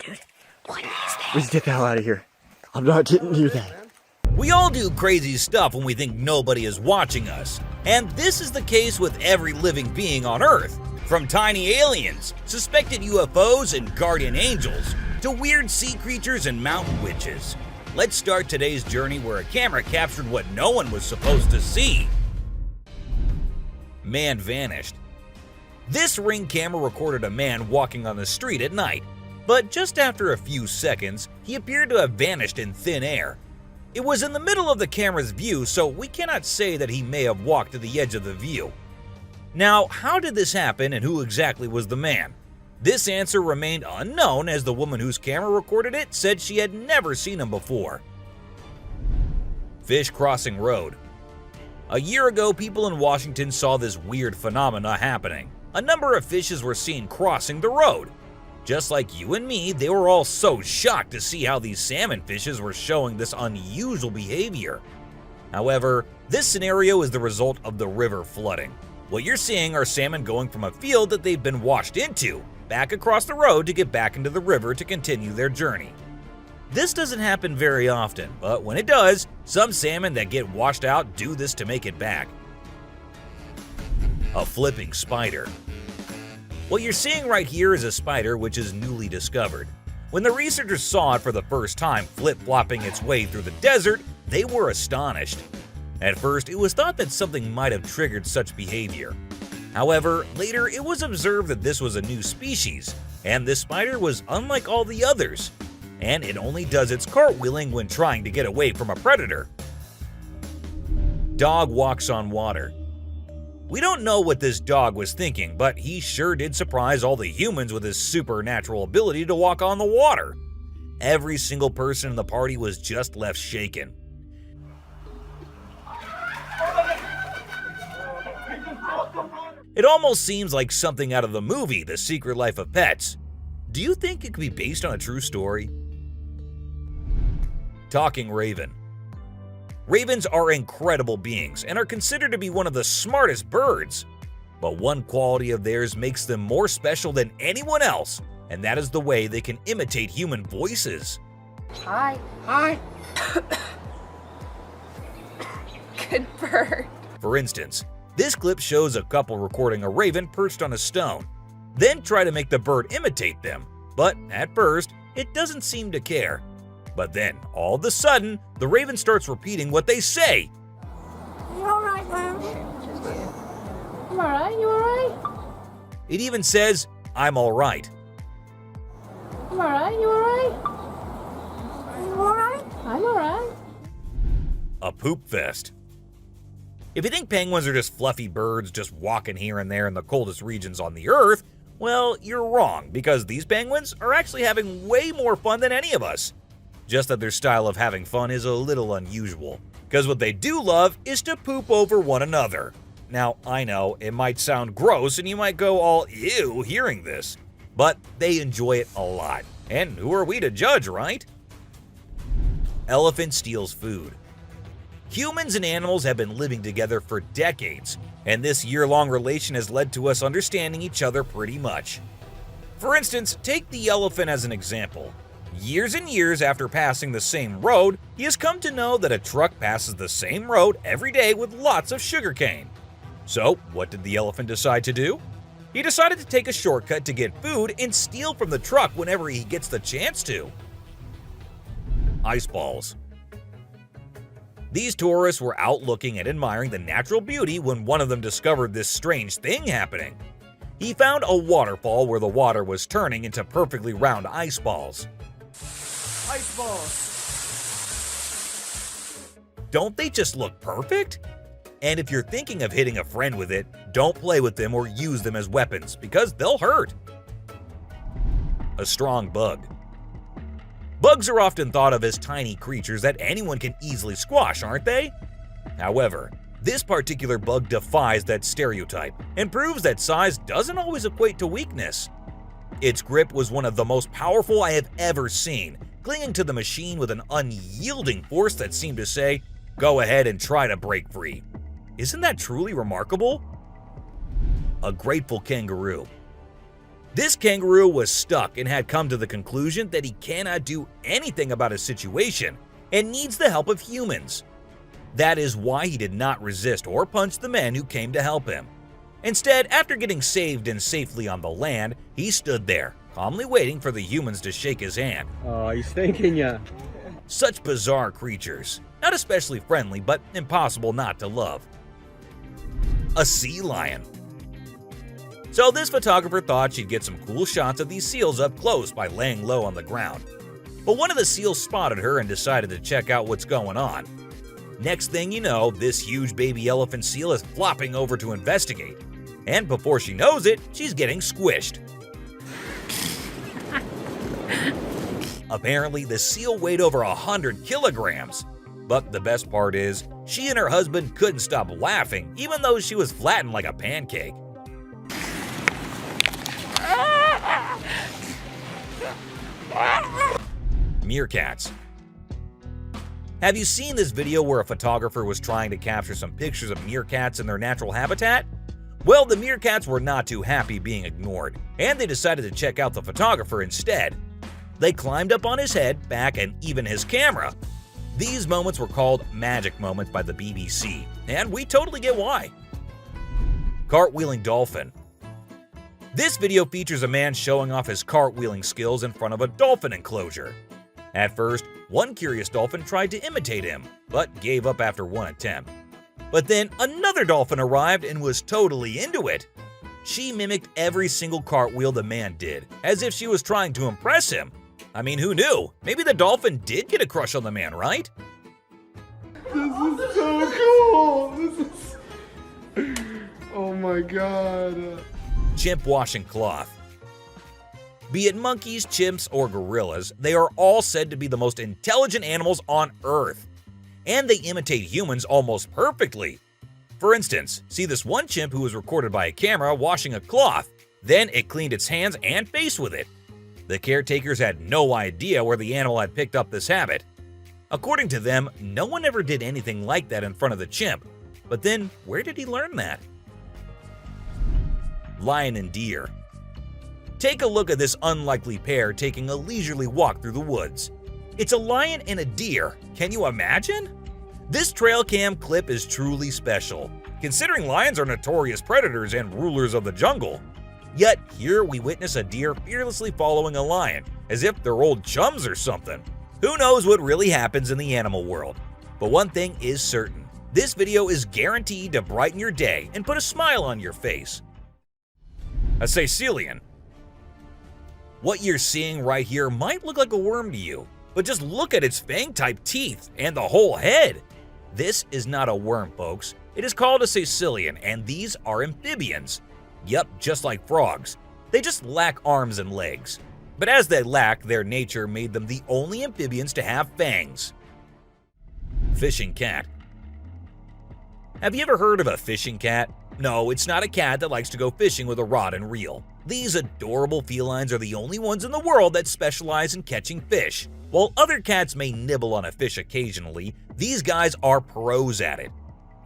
Dude, what is that? Let's get the hell out of here. I'm not getting near that. We all do crazy stuff when we think nobody is watching us. And this is the case with every living being on Earth. From tiny aliens, suspected UFOs, and guardian angels, to weird sea creatures and mountain witches. Let's start today's journey where a camera captured what no one was supposed to see. Man vanished. This Ring camera recorded a man walking on the street at night, but just after a few seconds, he appeared to have vanished in thin air. It was in the middle of the camera's view, so we cannot say that he may have walked to the edge of the view. Now, how did this happen and who exactly was the man? This answer remained unknown as the woman whose camera recorded it said she had never seen him before. Fish crossing road. A year ago, people in Washington saw this weird phenomena happening. A number of fishes were seen crossing the road. Just like you and me, they were all so shocked to see how these salmon fishes were showing this unusual behavior. However, this scenario is the result of the river flooding. What you're seeing are salmon going from a field that they've been washed into, back across the road to get back into the river to continue their journey. This doesn't happen very often, but when it does, some salmon that get washed out do this to make it back. A flipping spider. What you're seeing right here is a spider which is newly discovered. When the researchers saw it for the first time flip-flopping its way through the desert, they were astonished. At first, it was thought that something might have triggered such behavior. However, later it was observed that this was a new species, and this spider was unlike all the others, and it only does its cartwheeling when trying to get away from a predator. Dog walks on water. We don't know what this dog was thinking, but he sure did surprise all the humans with his supernatural ability to walk on the water. Every single person in the party was just left shaken. It almost seems like something out of the movie The Secret Life of Pets. Do you think it could be based on a true story? Talking raven. Ravens are incredible beings and are considered to be one of the smartest birds. But one quality of theirs makes them more special than anyone else, and that is the way they can imitate human voices. Hi. Hi. Good bird. For instance, this clip shows a couple recording a raven perched on a stone, then try to make the bird imitate them, but at first, it doesn't seem to care. But then, all of a sudden, the raven starts repeating what they say. You alright, Mom? I'm alright, you alright? It even says, "I'm alright." I'm alright, you alright? You alright? I'm alright. A poop fest. If you think penguins are just fluffy birds just walking here and there in the coldest regions on the Earth, well, you're wrong, because these penguins are actually having way more fun than any of us. Just that their style of having fun is a little unusual, because what they do love is to poop over one another. Now, I know, it might sound gross and you might go all ew hearing this, but they enjoy it a lot. And who are we to judge, right? Elephant steals food. Humans and animals have been living together for decades, and this year-long relation has led to us understanding each other pretty much. For instance, take the elephant as an example. Years and years after passing the same road, he has come to know that a truck passes the same road every day with lots of sugarcane. So, what did the elephant decide to do? He decided to take a shortcut to get food and steal from the truck whenever he gets the chance to. Ice balls. These tourists were out looking and admiring the natural beauty when one of them discovered this strange thing happening. He found a waterfall where the water was turning into perfectly round ice balls. Ice balls. Don't they just look perfect? And if you're thinking of hitting a friend with it, don't play with them or use them as weapons because they'll hurt. A strong bug. Bugs are often thought of as tiny creatures that anyone can easily squash, aren't they? However, this particular bug defies that stereotype and proves that size doesn't always equate to weakness. Its grip was one of the most powerful I have ever seen, clinging to the machine with an unyielding force that seemed to say, "Go ahead and try to break free." Isn't that truly remarkable? A grateful kangaroo. This kangaroo was stuck and had come to the conclusion that he cannot do anything about his situation and needs the help of humans. That is why he did not resist or punch the men who came to help him. Instead, after getting saved and safely on the land, he stood there, calmly waiting for the humans to shake his hand. Oh, he's thanking ya. Such bizarre creatures, not especially friendly, but impossible not to love. A sea lion. So this photographer thought she'd get some cool shots of these seals up close by laying low on the ground. But one of the seals spotted her and decided to check out what's going on. Next thing you know, this huge baby elephant seal is flopping over to investigate. And before she knows it, she's getting squished. Apparently, the seal weighed over 100 kilograms. But the best part is, she and her husband couldn't stop laughing even though she was flattened like a pancake. Meerkats. Have you seen this video where a photographer was trying to capture some pictures of meerkats in their natural habitat? Well, the meerkats were not too happy being ignored, and they decided to check out the photographer instead. They climbed up on his head, back, and even his camera. These moments were called magic moments by the BBC, and we totally get why. Cartwheeling dolphin. This video features a man showing off his cartwheeling skills in front of a dolphin enclosure. At first, one curious dolphin tried to imitate him, but gave up after one attempt. But then another dolphin arrived and was totally into it. She mimicked every single cartwheel the man did, as if she was trying to impress him. I mean, who knew? Maybe the dolphin did get a crush on the man, right? This is so cool. This is... Oh my god. Chimp washing cloth. Be it monkeys, chimps, or gorillas, they are all said to be the most intelligent animals on Earth. And they imitate humans almost perfectly. For instance, see this one chimp who was recorded by a camera washing a cloth. Then it cleaned its hands and face with it. The caretakers had no idea where the animal had picked up this habit. According to them, no one ever did anything like that in front of the chimp. But then, where did he learn that? Lion and deer. Take a look at this unlikely pair taking a leisurely walk through the woods. It's a lion and a deer. Can you imagine? This trail cam clip is truly special, considering lions are notorious predators and rulers of the jungle. Yet here we witness a deer fearlessly following a lion, as if they're old chums or something. Who knows what really happens in the animal world? But one thing is certain, this video is guaranteed to brighten your day and put a smile on your face. A Sicilian. What you're seeing right here might look like a worm to you, but just look at its fang-type teeth and the whole head. This is not a worm, folks. It is called a Sicilian, and these are amphibians. Yep, just like frogs. They just lack arms and legs. But as they lack, their nature made them the only amphibians to have fangs. Fishing cat. Have you ever heard of a fishing cat? No, it's not a cat that likes to go fishing with a rod and reel. These adorable felines are the only ones in the world that specialize in catching fish. While other cats may nibble on a fish occasionally, these guys are pros at it.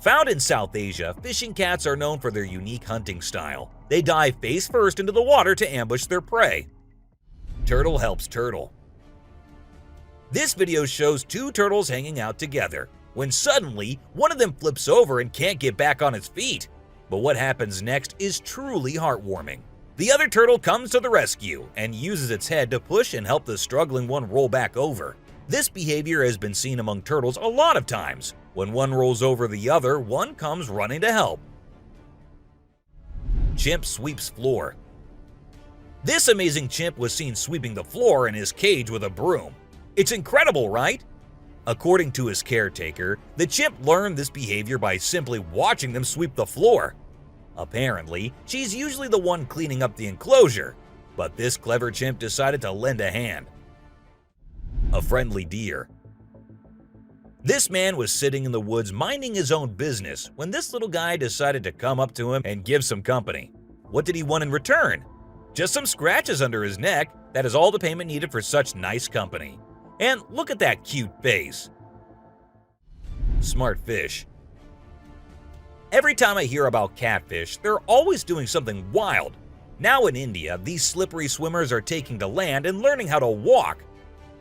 Found in South Asia, fishing cats are known for their unique hunting style. They dive face first into the water to ambush their prey. Turtle helps turtle. This video shows two turtles hanging out together, when suddenly one of them flips over and can't get back on its feet. But what happens next is truly heartwarming. The other turtle comes to the rescue and uses its head to push and help the struggling one roll back over. This behavior has been seen among turtles a lot of times. When one rolls over the other, one comes running to help. Chimp sweeps floor. This amazing chimp was seen sweeping the floor in his cage with a broom. It's incredible, right? According to his caretaker, the chimp learned this behavior by simply watching them sweep the floor. Apparently, she's usually the one cleaning up the enclosure, but this clever chimp decided to lend a hand. A friendly deer. This man was sitting in the woods minding his own business when this little guy decided to come up to him and give some company. What did he want in return? Just some scratches under his neck. That is all the payment needed for such nice company. And look at that cute face. Smart fish. Every time I hear about catfish, they're always doing something wild. Now in India, these slippery swimmers are taking to land and learning how to walk.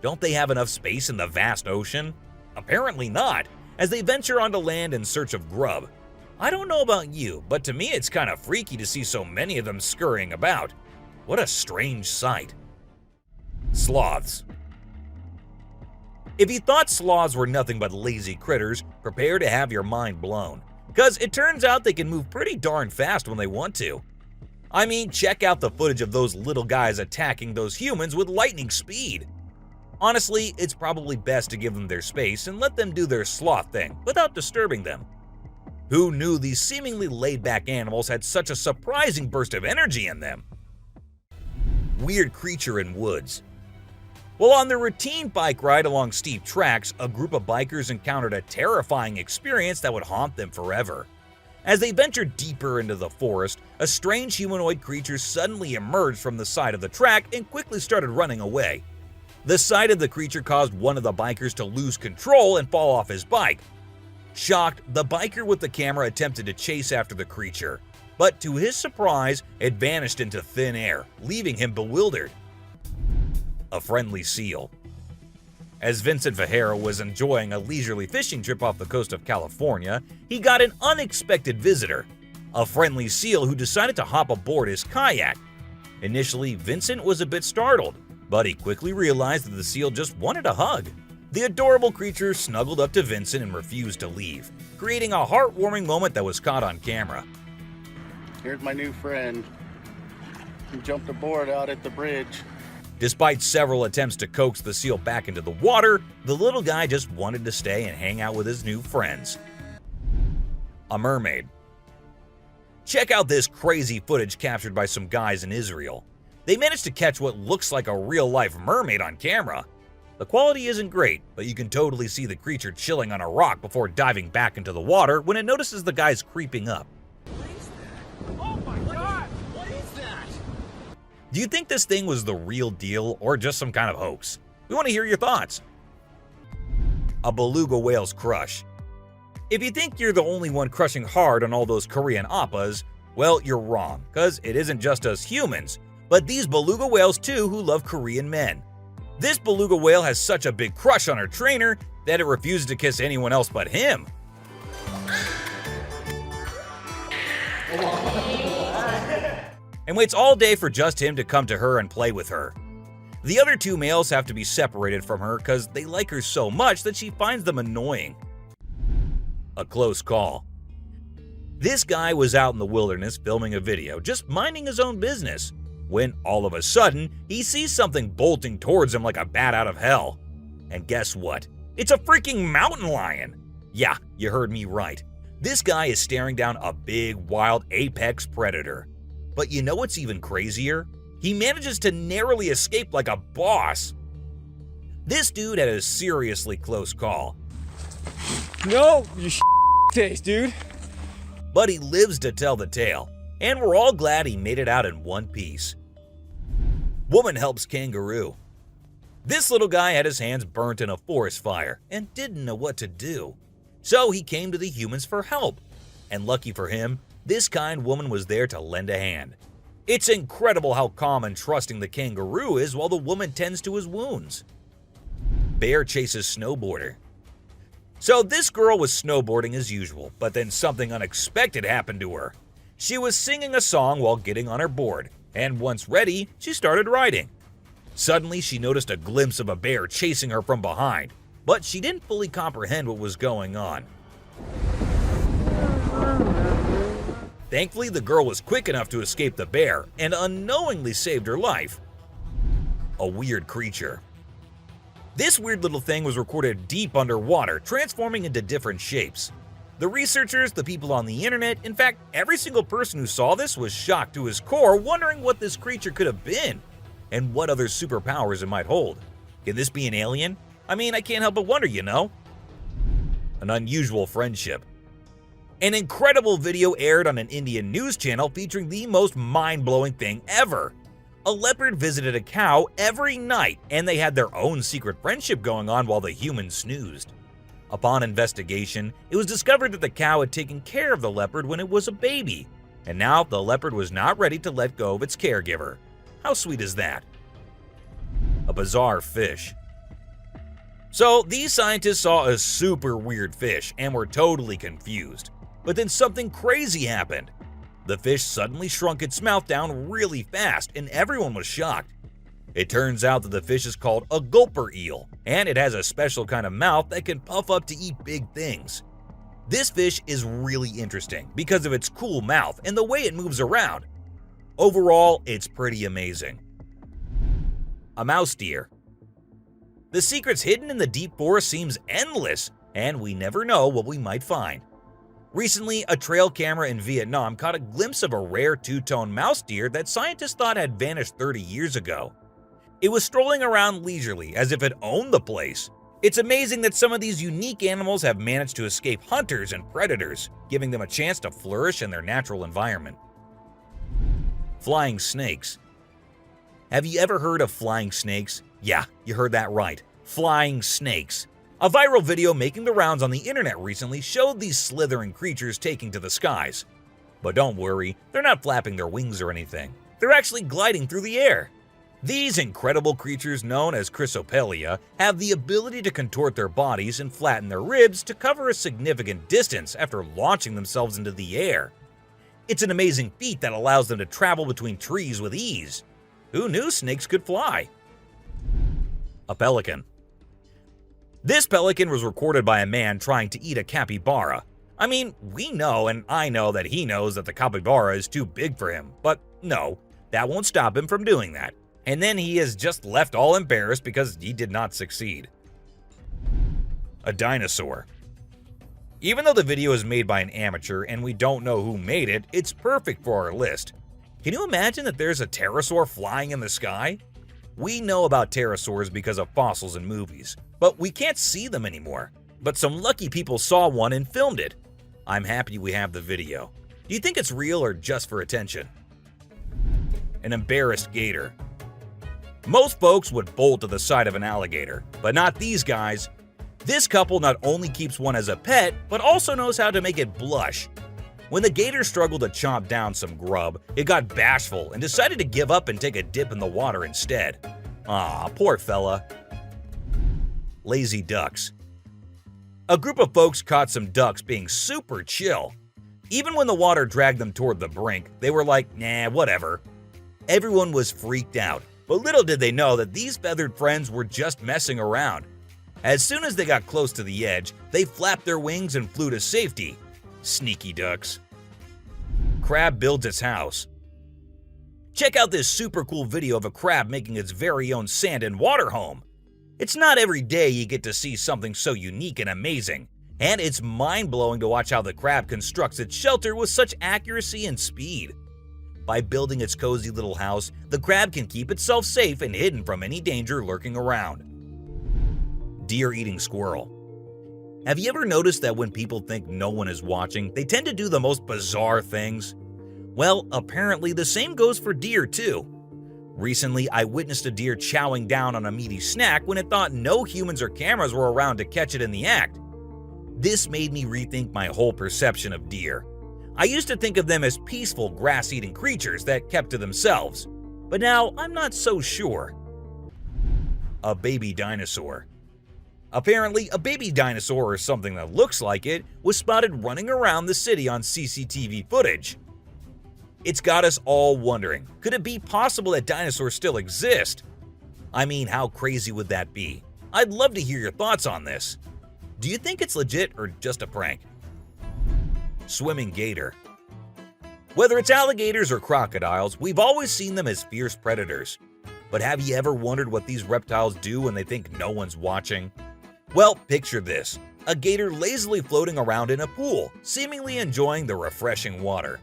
Don't they have enough space in the vast ocean? Apparently not, as they venture onto land in search of grub. I don't know about you, but to me it's kind of freaky to see so many of them scurrying about. What a strange sight. Sloths. If you thought sloths were nothing but lazy critters, prepare to have your mind blown. Because it turns out they can move pretty darn fast when they want to. I mean, check out the footage of those little guys attacking those humans with lightning speed. Honestly, it's probably best to give them their space and let them do their sloth thing without disturbing them. Who knew these seemingly laid-back animals had such a surprising burst of energy in them? Weird creature in woods. Well, on their routine bike ride along steep tracks, a group of bikers encountered a terrifying experience that would haunt them forever. As they ventured deeper into the forest, a strange humanoid creature suddenly emerged from the side of the track and quickly started running away. The sight of the creature caused one of the bikers to lose control and fall off his bike. Shocked, the biker with the camera attempted to chase after the creature, but to his surprise, it vanished into thin air, leaving him bewildered. A friendly seal. As Vincent Vajera was enjoying a leisurely fishing trip off the coast of California, he got an unexpected visitor, a friendly seal who decided to hop aboard his kayak. Initially, Vincent was a bit startled, but he quickly realized that the seal just wanted a hug. The adorable creature snuggled up to Vincent and refused to leave, creating a heartwarming moment that was caught on camera. Here's my new friend. He jumped aboard out at the bridge. Despite several attempts to coax the seal back into the water, the little guy just wanted to stay and hang out with his new friends. A mermaid. Check out this crazy footage captured by some guys in Israel. They managed to catch what looks like a real-life mermaid on camera. The quality isn't great, but you can totally see the creature chilling on a rock before diving back into the water when it notices the guys creeping up. Oh my God! What is that? Do you think this thing was the real deal or just some kind of hoax? We want to hear your thoughts. A beluga whale's crush. If you think you're the only one crushing hard on all those Korean oppas, well, you're wrong, because it isn't just us humans, but these beluga whales too who love Korean men. This beluga whale has such a big crush on her trainer that it refuses to kiss anyone else but him. And waits all day for just him to come to her and play with her. The other two males have to be separated from her because they like her so much that she finds them annoying. A close call. This guy was out in the wilderness filming a video, just minding his own business, when all of a sudden, he sees something bolting towards him like a bat out of hell. And guess what? It's a freaking mountain lion! Yeah, you heard me right. This guy is staring down a big, wild apex predator. But you know what's even crazier? He manages to narrowly escape like a boss. This dude had a seriously close call. No, you taste, dude. But he lives to tell the tale, and we're all glad he made it out in one piece. Woman helps kangaroo. This little guy had his hands burnt in a forest fire and didn't know what to do. So he came to the humans for help. And lucky for him, this kind woman was there to lend a hand. It's incredible how calm and trusting the kangaroo is while the woman tends to his wounds. Bear chases snowboarder. So this girl was snowboarding as usual, but then something unexpected happened to her. She was singing a song while getting on her board, and once ready, she started riding. Suddenly, she noticed a glimpse of a bear chasing her from behind, but she didn't fully comprehend what was going on. Thankfully, the girl was quick enough to escape the bear and unknowingly saved her life. A weird creature. This weird little thing was recorded deep underwater, transforming into different shapes. The researchers, the people on the internet, in fact, every single person who saw this was shocked to his core, wondering what this creature could have been and what other superpowers it might hold. Can this be an alien? I mean, I can't help but wonder, you know? An unusual friendship. An incredible video aired on an Indian news channel featuring the most mind-blowing thing ever. A leopard visited a cow every night, and they had their own secret friendship going on while the humans snoozed. Upon investigation, it was discovered that the cow had taken care of the leopard when it was a baby. and now the leopard was not ready to let go of its caregiver. How sweet is that? A bizarre fish. So these scientists saw a super weird fish and were totally confused. But then something crazy happened. The fish suddenly shrunk its mouth down really fast and everyone was shocked. It turns out that the fish is called a gulper eel, and it has a special kind of mouth that can puff up to eat big things. This fish is really interesting because of its cool mouth and the way it moves around. Overall, it's pretty amazing. A mouse deer. The secrets hidden in the deep forest seems endless, and we never know what we might find. Recently, a trail camera in Vietnam caught a glimpse of a rare two-tone mouse deer that scientists thought had vanished 30 years ago. It was strolling around leisurely as if it owned the place. It's amazing that some of these unique animals have managed to escape hunters and predators, giving them a chance to flourish in their natural environment. Flying snakes. Have you ever heard of flying snakes? Yeah, you heard that right. Flying snakes. A viral video making the rounds on the internet recently showed these slithering creatures taking to the skies. But don't worry, they're not flapping their wings or anything. They're actually gliding through the air. These incredible creatures, known as chrysopelia, have the ability to contort their bodies and flatten their ribs to cover a significant distance after launching themselves into the air. It's an amazing feat that allows them to travel between trees with ease. Who knew snakes could fly? A pelican. This pelican was recorded by a man trying to eat a capybara. I mean, we know and I know that he knows that the capybara is too big for him, but no, that won't stop him from doing that. And then he is just left all embarrassed because he did not succeed. A dinosaur. Even though the video is made by an amateur and we don't know who made it, it's perfect for our list. Can you imagine that there's a pterosaur flying in the sky? We know about pterosaurs because of fossils in movies, but we can't see them anymore. But some lucky people saw one and filmed it. I'm happy we have the video. Do you think it's real or just for attention? An embarrassed gator. Most folks would bolt to the side of an alligator, but not these guys. This couple not only keeps one as a pet, but also knows how to make it blush. When the gator struggled to chomp down some grub, it got bashful and decided to give up and take a dip in the water instead. Aw, poor fella. Lazy ducks. A group of folks caught some ducks being super chill. Even when the water dragged them toward the brink, they were like, nah, whatever. Everyone was freaked out. But little did they know that these feathered friends were just messing around. As soon as they got close to the edge, they flapped their wings and flew to safety. Sneaky ducks. Crab builds its house. Check out this super cool video of a crab making its very own sand and water home. It's not every day you get to see something so unique and amazing, and it's mind-blowing to watch how the crab constructs its shelter with such accuracy and speed. By building its cozy little house, the crab can keep itself safe and hidden from any danger lurking around. Deer eating squirrel. Have you ever noticed that when people think no one is watching, they tend to do the most bizarre things? Well, apparently the same goes for deer too. Recently, I witnessed a deer chowing down on a meaty snack when it thought no humans or cameras were around to catch it in the act. This made me rethink my whole perception of deer. I used to think of them as peaceful grass-eating creatures that kept to themselves, but now I'm not so sure. A baby dinosaur. Apparently, a baby dinosaur, or something that looks like it, was spotted running around the city on CCTV footage. It's got us all wondering, could it be possible that dinosaurs still exist? I mean, how crazy would that be? I'd love to hear your thoughts on this. Do you think it's legit or just a prank? Swimming gator. Whether it's alligators or crocodiles, we've always seen them as fierce predators. But have you ever wondered what these reptiles do when they think no one's watching? Well, picture this. A gator lazily floating around in a pool, seemingly enjoying the refreshing water.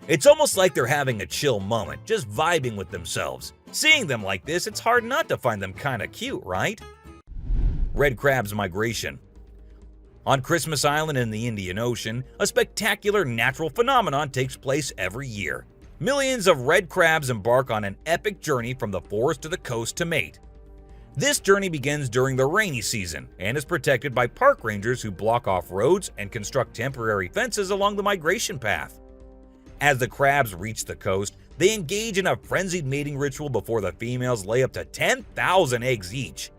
It's almost like they're having a chill moment, just vibing with themselves. Seeing them like this, it's hard not to find them kinda cute, right? Red crab's migration. On Christmas Island in the Indian Ocean, a spectacular natural phenomenon takes place every year. Millions of red crabs embark on an epic journey from the forest to the coast to mate. This journey begins during the rainy season and is protected by park rangers who block off roads and construct temporary fences along the migration path. As the crabs reach the coast, they engage in a frenzied mating ritual before the females lay up to 10,000 eggs each.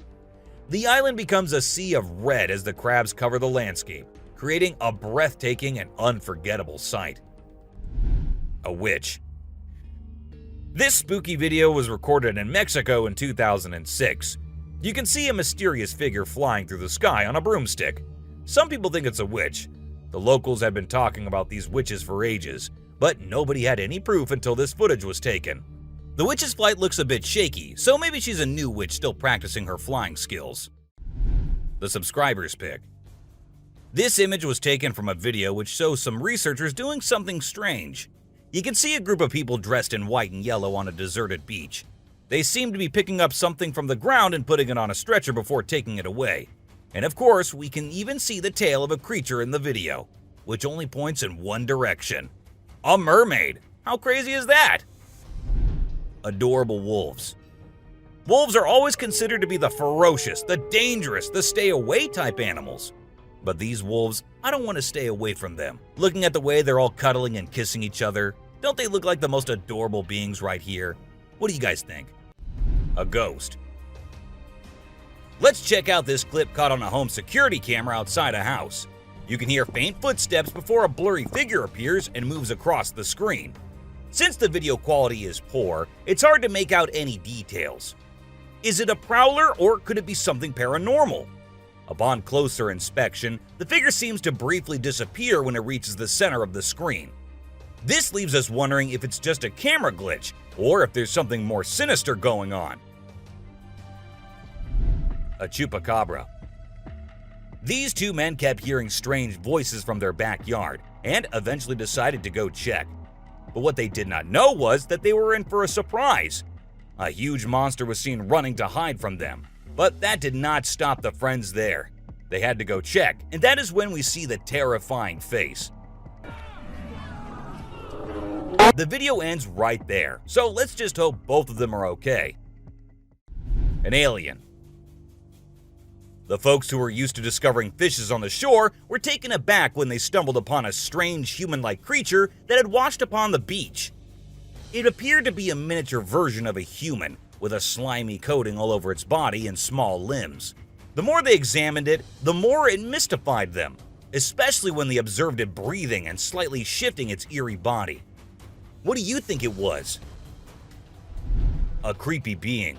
The island becomes a sea of red as the crabs cover the landscape, creating a breathtaking and unforgettable sight. A witch. This spooky video was recorded in Mexico in 2006. You can see a mysterious figure flying through the sky on a broomstick. Some people think it's a witch. The locals have been talking about these witches for ages, but nobody had any proof until this footage was taken. The witch's flight looks a bit shaky, so maybe she's a new witch still practicing her flying skills. The subscribers pick. This image was taken from a video which shows some researchers doing something strange. You can see a group of people dressed in white and yellow on a deserted beach. They seem to be picking up something from the ground and putting it on a stretcher before taking it away. And of course, we can even see the tail of a creature in the video, which only points in one direction. A mermaid! How crazy is that? Adorable wolves. Wolves are always considered to be the ferocious, the dangerous, the stay-away type animals. But these wolves, I don't want to stay away from them. Looking at the way they're all cuddling and kissing each other, don't they look like the most adorable beings right here? What do you guys think? A ghost. Let's check out this clip caught on a home security camera outside a house. You can hear faint footsteps before a blurry figure appears and moves across the screen. Since the video quality is poor, it's hard to make out any details. Is it a prowler or could it be something paranormal? Upon closer inspection, the figure seems to briefly disappear when it reaches the center of the screen. This leaves us wondering if it's just a camera glitch or if there's something more sinister going on. A chupacabra. These two men kept hearing strange voices from their backyard and eventually decided to go check. But what they did not know was that they were in for a surprise. A huge monster was seen running to hide from them, but that did not stop the friends there. They had to go check, and that is when we see the terrifying face. The video ends right there, so let's just hope both of them are okay. An alien. The folks who were used to discovering fishes on the shore were taken aback when they stumbled upon a strange human-like creature that had washed upon the beach. It appeared to be a miniature version of a human, with a slimy coating all over its body and small limbs. The more they examined it, the more it mystified them, especially when they observed it breathing and slightly shifting its eerie body. What do you think it was? A creepy being.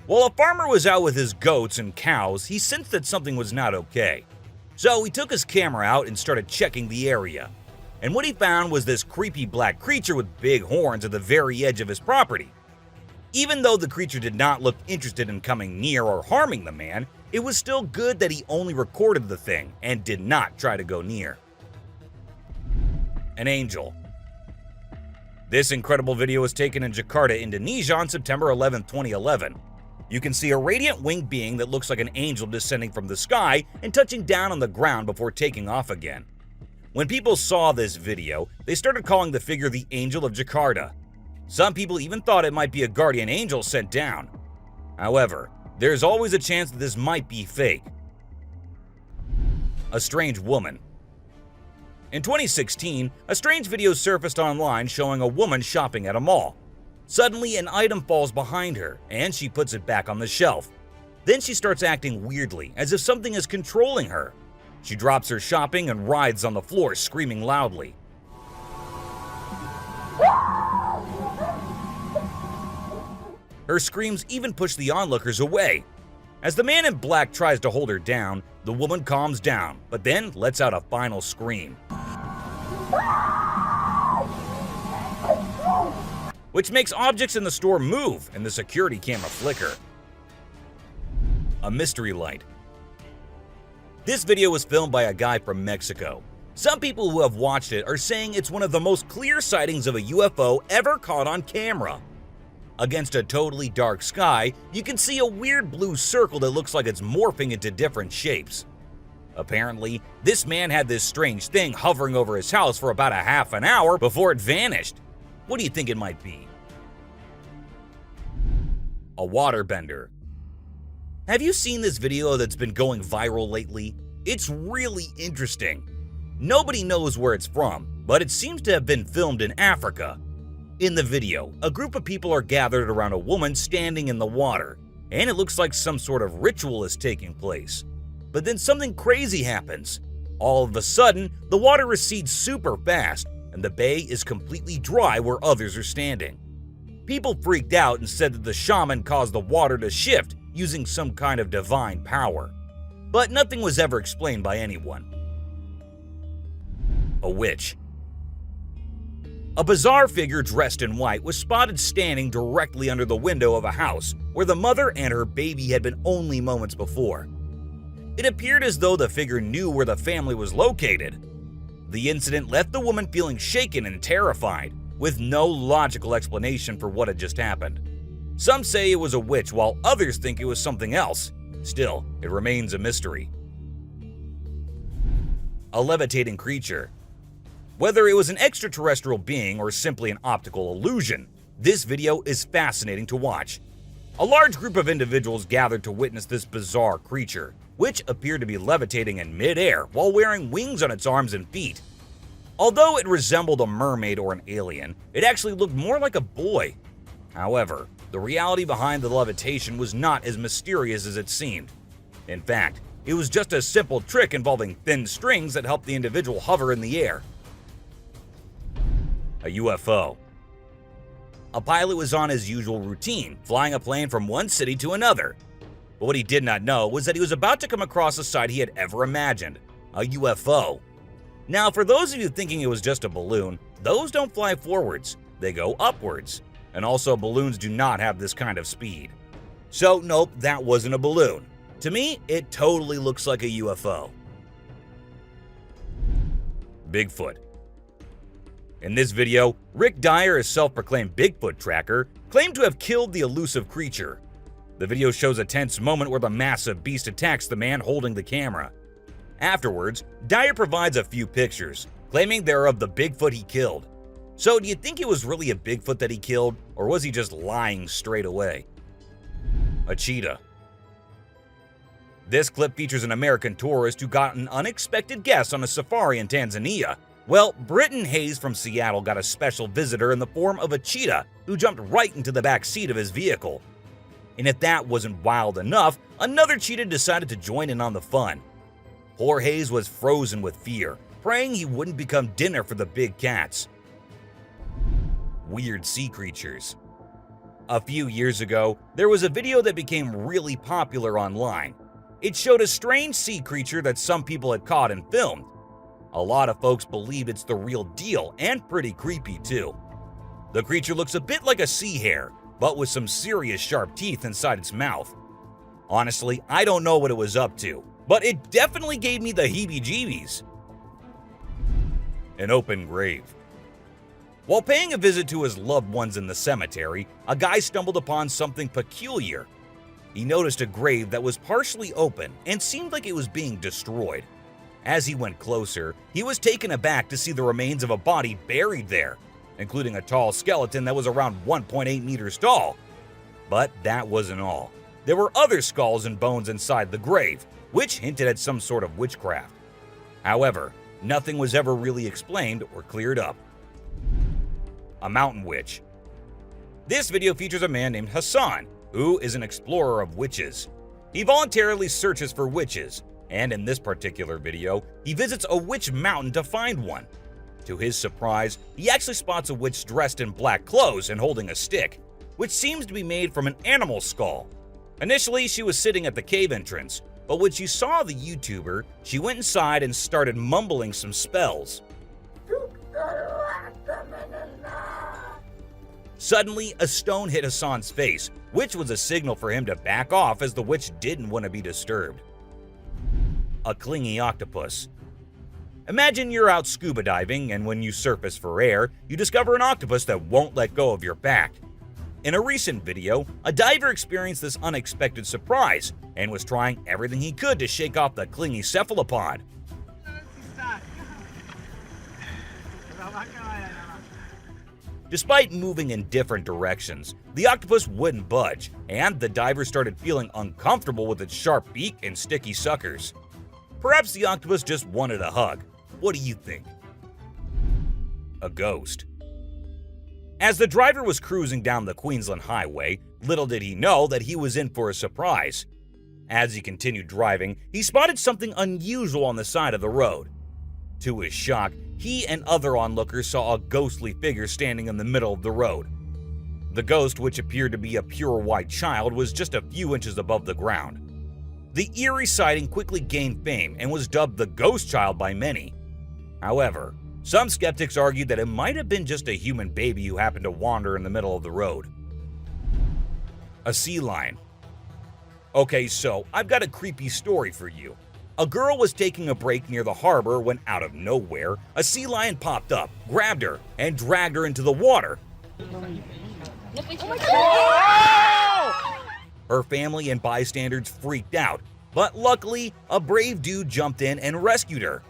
While a farmer was out with his goats and cows, he sensed that something was not okay. So he took his camera out and started checking the area. And what he found was this creepy black creature with big horns at the very edge of his property. Even though the creature did not look interested in coming near or harming the man, it was still good that he only recorded the thing and did not try to go near. An angel. This incredible video was taken in Jakarta, Indonesia on September 11, 2011. You can see a radiant winged being that looks like an angel descending from the sky and touching down on the ground before taking off again. When people saw this video, they started calling the figure the Angel of Jakarta. Some people even thought it might be a guardian angel sent down. However, there's always a chance that this might be fake. A strange woman. In 2016, a strange video surfaced online showing a woman shopping at a mall. Suddenly, an item falls behind her, and she puts it back on the shelf. Then she starts acting weirdly, as if something is controlling her. She drops her shopping and writhes on the floor, screaming loudly. Her screams even push the onlookers away. As the man in black tries to hold her down, the woman calms down, but then lets out a final scream, which makes objects in the store move and the security camera flicker. A mystery light. This video was filmed by a guy from Mexico. Some people who have watched it are saying it's one of the most clear sightings of a UFO ever caught on camera. Against a totally dark sky, you can see a weird blue circle that looks like it's morphing into different shapes. Apparently, this man had this strange thing hovering over his house for about a half an hour before it vanished. What do you think it might be? A waterbender. Have you seen this video that's been going viral lately? It's really interesting. Nobody knows where it's from, but it seems to have been filmed in Africa. In the video, a group of people are gathered around a woman standing in the water, and it looks like some sort of ritual is taking place. But then something crazy happens. All of a sudden, the water recedes super fast, and the bay is completely dry where others are standing. People freaked out and said that the shaman caused the water to shift using some kind of divine power. But nothing was ever explained by anyone. A witch. A bizarre figure dressed in white was spotted standing directly under the window of a house where the mother and her baby had been only moments before. It appeared as though the figure knew where the family was located. The incident left the woman feeling shaken and terrified, with no logical explanation for what had just happened. Some say it was a witch, while others think it was something else. Still, it remains a mystery. A levitating creature. Whether it was an extraterrestrial being or simply an optical illusion, this video is fascinating to watch. A large group of individuals gathered to witness this bizarre creature, which appeared to be levitating in mid-air while wearing wings on its arms and feet. Although it resembled a mermaid or an alien, it actually looked more like a boy. However, the reality behind the levitation was not as mysterious as it seemed. In fact, it was just a simple trick involving thin strings that helped the individual hover in the air. A UFO. A pilot was on his usual routine, flying a plane from one city to another. But what he did not know was that he was about to come across a sight he had ever imagined, a UFO. Now, for those of you thinking it was just a balloon, those don't fly forwards, they go upwards. And also, balloons do not have this kind of speed. So nope, that wasn't a balloon. To me, it totally looks like a UFO. Bigfoot. In this video, Rick Dyer, a self-proclaimed Bigfoot tracker, claimed to have killed the elusive creature. The video shows a tense moment where the massive beast attacks the man holding the camera. Afterwards, Dyer provides a few pictures, claiming they're of the Bigfoot he killed. So do you think it was really a Bigfoot that he killed, or was he just lying straight away? A cheetah. This clip features an American tourist who got an unexpected guest on a safari in Tanzania. Well, Britton Hayes from Seattle got a special visitor in the form of a cheetah who jumped right into the back seat of his vehicle. And if that wasn't wild enough, another cheetah decided to join in on the fun. Poor Hayes was frozen with fear, praying he wouldn't become dinner for the big cats. Weird sea creatures. A few years ago, there was a video that became really popular online. It showed a strange sea creature that some people had caught and filmed. A lot of folks believe it's the real deal and pretty creepy too. The creature looks a bit like a sea hare, but with some serious sharp teeth inside its mouth. Honestly, I don't know what it was up to, but it definitely gave me the heebie-jeebies. An open grave. While paying a visit to his loved ones in the cemetery, a guy stumbled upon something peculiar. He noticed a grave that was partially open and seemed like it was being destroyed. As he went closer, he was taken aback to see the remains of a body buried there, including a tall skeleton that was around 1.8 meters tall. But that wasn't all. There were other skulls and bones inside the grave, which hinted at some sort of witchcraft. However, nothing was ever really explained or cleared up. A mountain witch. This video features a man named Hassan, who is an explorer of witches. He voluntarily searches for witches, and in this particular video, he visits a witch mountain to find one. To his surprise, he actually spots a witch dressed in black clothes and holding a stick, which seems to be made from an animal skull. Initially, she was sitting at the cave entrance, but when she saw the YouTuber, she went inside and started mumbling some spells. Suddenly, a stone hit Hassan's face, which was a signal for him to back off as the witch didn't want to be disturbed. A clingy octopus. Imagine you're out scuba diving, and when you surface for air, you discover an octopus that won't let go of your back. In a recent video, a diver experienced this unexpected surprise and was trying everything he could to shake off the clingy cephalopod. Despite moving in different directions, the octopus wouldn't budge, and the diver started feeling uncomfortable with its sharp beak and sticky suckers. Perhaps the octopus just wanted a hug. What do you think? A ghost. As the driver was cruising down the Queensland Highway, little did he know that he was in for a surprise. As he continued driving, he spotted something unusual on the side of the road. To his shock, he and other onlookers saw a ghostly figure standing in the middle of the road. The ghost, which appeared to be a pure white child, was just a few inches above the ground. The eerie sighting quickly gained fame and was dubbed the Ghost Child by many. However, some skeptics argued that it might have been just a human baby who happened to wander in the middle of the road. A sea lion. Okay, so I've got a creepy story for you. A girl was taking a break near the harbor when, out of nowhere, a sea lion popped up, grabbed her, and dragged her into the water. Her family and bystanders freaked out, but luckily, a brave dude jumped in and rescued her.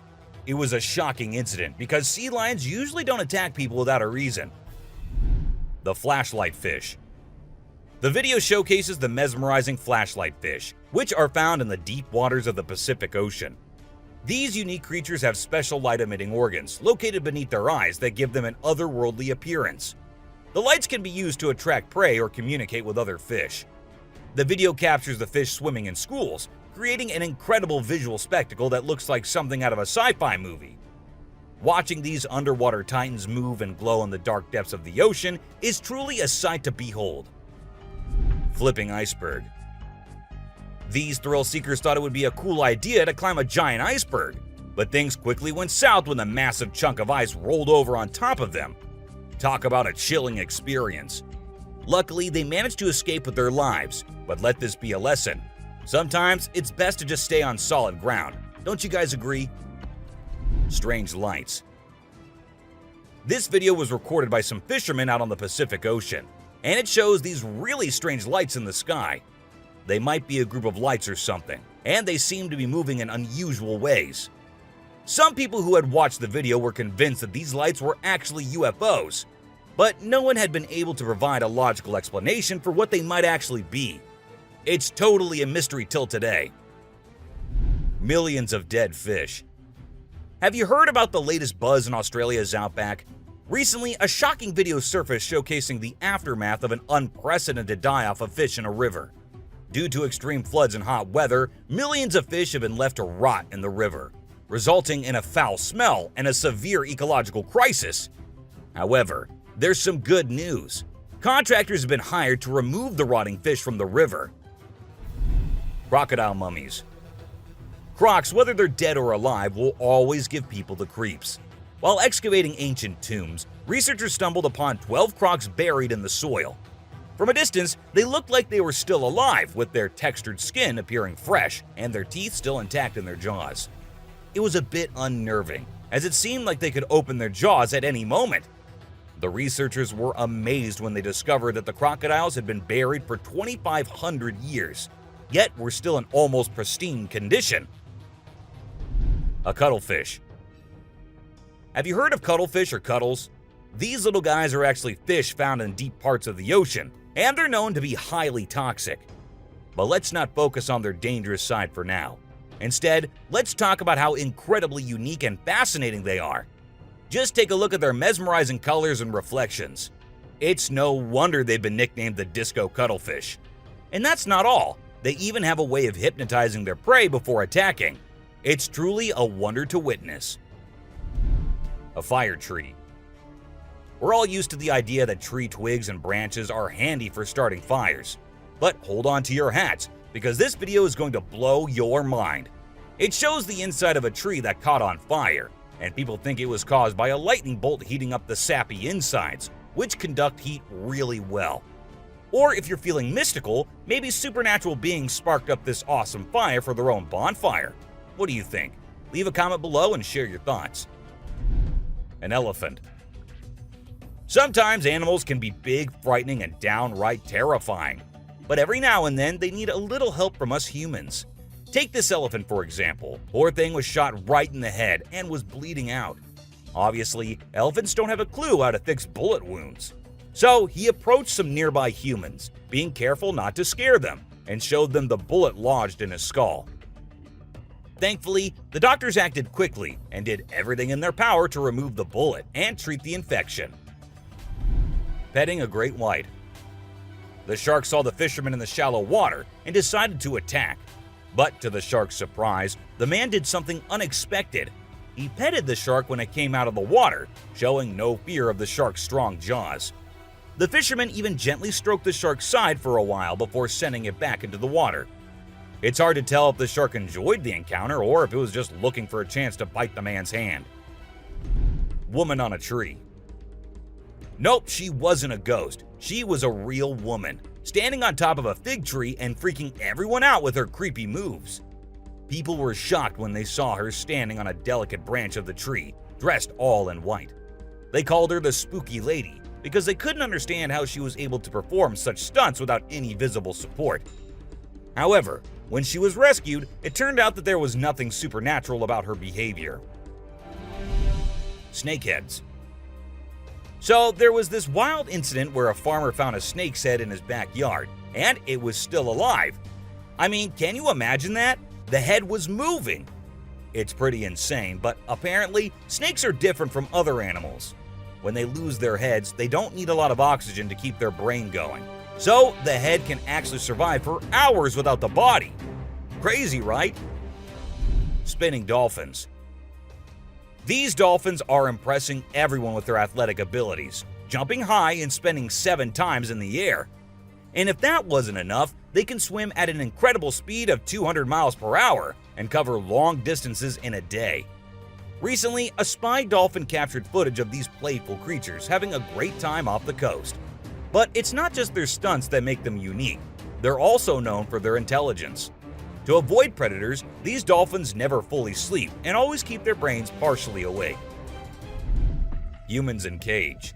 It was a shocking incident because sea lions usually don't attack people without a reason. The flashlight fish. The video showcases the mesmerizing flashlight fish, which are found in the deep waters of the Pacific Ocean. These unique creatures have special light-emitting organs located beneath their eyes that give them an otherworldly appearance. The lights can be used to attract prey or communicate with other fish. The video captures the fish swimming in schools, creating an incredible visual spectacle that looks like something out of a sci-fi movie. Watching these underwater titans move and glow in the dark depths of the ocean is truly a sight to behold. Flipping iceberg. These thrill seekers thought it would be a cool idea to climb a giant iceberg, but things quickly went south when a massive chunk of ice rolled over on top of them. Talk about a chilling experience. Luckily, they managed to escape with their lives, but let this be a lesson. Sometimes it's best to just stay on solid ground. Don't you guys agree? Strange lights. This video was recorded by some fishermen out on the Pacific Ocean, and it shows these really strange lights in the sky. They might be a group of lights or something, and they seem to be moving in unusual ways. Some people who had watched the video were convinced that these lights were actually UFOs, but no one had been able to provide a logical explanation for what they might actually be. It's totally a mystery till today. Millions of dead fish. Have you heard about the latest buzz in Australia's outback? Recently, a shocking video surfaced showcasing the aftermath of an unprecedented die-off of fish in a river. Due to extreme floods and hot weather, millions of fish have been left to rot in the river, resulting in a foul smell and a severe ecological crisis. However, there's some good news. Contractors have been hired to remove the rotting fish from the river. Crocodile mummies. Crocs, whether they're dead or alive, will always give people the creeps. While excavating ancient tombs, researchers stumbled upon 12 crocs buried in the soil. From a distance, they looked like they were still alive, with their textured skin appearing fresh and their teeth still intact in their jaws. It was a bit unnerving, as it seemed like they could open their jaws at any moment. The researchers were amazed when they discovered that the crocodiles had been buried for 2,500 years, yet were still in almost pristine condition. A cuttlefish. Have you heard of cuttlefish or cuttles? These little guys are actually fish found in deep parts of the ocean, and they're known to be highly toxic. But let's not focus on their dangerous side for now. Instead, let's talk about how incredibly unique and fascinating they are. Just take a look at their mesmerizing colors and reflections. It's no wonder they've been nicknamed the disco cuttlefish. And that's not all. They even have a way of hypnotizing their prey before attacking. It's truly a wonder to witness. A fire tree. We're all used to the idea that tree twigs and branches are handy for starting fires. But hold on to your hats, because this video is going to blow your mind. It shows the inside of a tree that caught on fire, and people think it was caused by a lightning bolt heating up the sappy insides, which conduct heat really well. Or if you're feeling mystical, maybe supernatural beings sparked up this awesome fire for their own bonfire. What do you think? Leave a comment below and share your thoughts. An elephant. Sometimes animals can be big, frightening, and downright terrifying. But every now and then, they need a little help from us humans. Take this elephant for example. Poor thing was shot right in the head and was bleeding out. Obviously, elephants don't have a clue how to fix bullet wounds. So he approached some nearby humans, being careful not to scare them, and showed them the bullet lodged in his skull. Thankfully, the doctors acted quickly and did everything in their power to remove the bullet and treat the infection. Petting a great white. The shark saw the fisherman in the shallow water and decided to attack. But to the shark's surprise, the man did something unexpected. He petted the shark when it came out of the water, showing no fear of the shark's strong jaws. The fisherman even gently stroked the shark's side for a while before sending it back into the water. It's hard to tell if the shark enjoyed the encounter or if it was just looking for a chance to bite the man's hand. Woman on a tree. Nope, she wasn't a ghost. She was a real woman, standing on top of a fig tree and freaking everyone out with her creepy moves. People were shocked when they saw her standing on a delicate branch of the tree, dressed all in white. They called her the Spooky Lady because they couldn't understand how she was able to perform such stunts without any visible support. However, when she was rescued, it turned out that there was nothing supernatural about her behavior. Snakeheads. So there was this wild incident where a farmer found a snake's head in his backyard, and it was still alive. I mean, can you imagine that? The head was moving. It's pretty insane, but apparently snakes are different from other animals. When they lose their heads, they don't need a lot of oxygen to keep their brain going. So the head can actually survive for hours without the body. Crazy, right? Spinning dolphins. These dolphins are impressing everyone with their athletic abilities, jumping high and spinning 7 times in the air. And if that wasn't enough, they can swim at an incredible speed of 200 miles per hour and cover long distances in a day. Recently, a spy dolphin captured footage of these playful creatures having a great time off the coast. But it's not just their stunts that make them unique. They're also known for their intelligence. To avoid predators, these dolphins never fully sleep and always keep their brains partially awake. Humans in cage.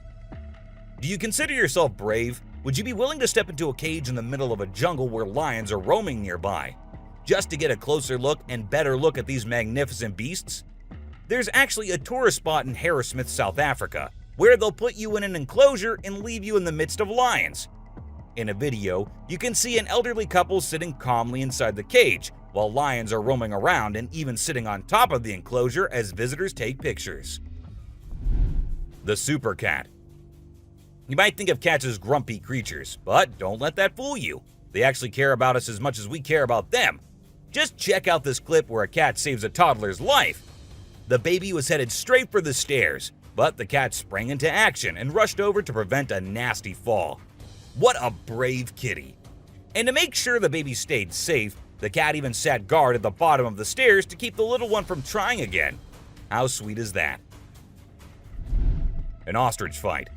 Do you consider yourself brave? Would you be willing to step into a cage in the middle of a jungle where lions are roaming nearby, just to get a closer look and better look at these magnificent beasts? There's actually a tourist spot in Harrismith, South Africa, where they'll put you in an enclosure and leave you in the midst of lions. In a video, you can see an elderly couple sitting calmly inside the cage, while lions are roaming around and even sitting on top of the enclosure as visitors take pictures. The super cat. You might think of cats as grumpy creatures, but don't let that fool you. They actually care about us as much as we care about them. Just check out this clip where a cat saves a toddler's life. The baby was headed straight for the stairs, but the cat sprang into action and rushed over to prevent a nasty fall. What a brave kitty. And to make sure the baby stayed safe, the cat even sat guard at the bottom of the stairs to keep the little one from trying again. How sweet is that? An ostrich fight.